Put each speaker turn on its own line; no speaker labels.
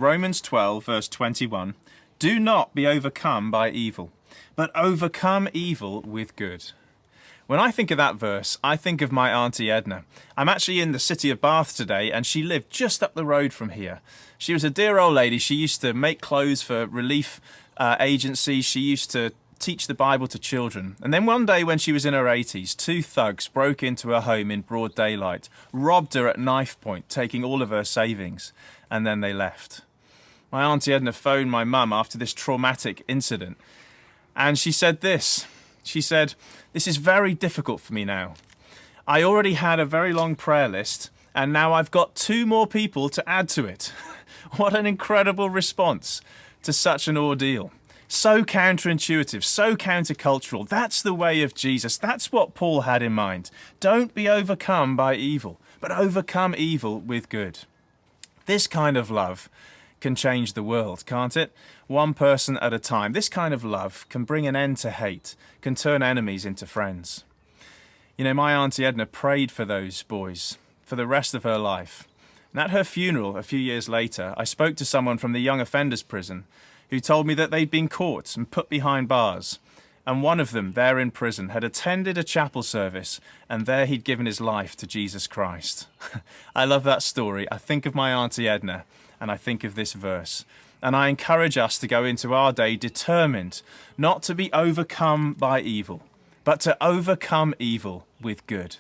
Romans 12, verse 21. Do not be overcome by evil, but overcome evil with good. When I think of that verse, I think of my Auntie Edna. I'm actually in the city of Bath today, and she lived just up the road from here. She was a dear old lady. She used to make clothes for relief agencies. She used to teach the Bible to children. And then one day when she was in her 80s, two thugs broke into her home in broad daylight, robbed her at knife point, taking all of her savings, and then they left. My Auntie Edna phoned my mum after this traumatic incident, and she said this. She said, "This is very difficult for me now. I already had a very long prayer list, and now I've got 2 more people to add to it." What an incredible response to such an ordeal. So counterintuitive, so countercultural. That's the way of Jesus. That's what Paul had in mind. Don't be overcome by evil, but overcome evil with good. This kind of love can change the world, can't it? One person at a time. This kind of love can bring an end to hate, can turn enemies into friends. You know, my Auntie Edna prayed for those boys for the rest of her life. And at her funeral, a few years later, I spoke to someone from the young offenders prison who told me that they'd been caught and put behind bars. And one of them, there in prison, had attended a chapel service, and there he'd given his life to Jesus Christ. I love that story. I think of my Auntie Edna, and I think of this verse. And I encourage us to go into our day determined not to be overcome by evil, but to overcome evil with good.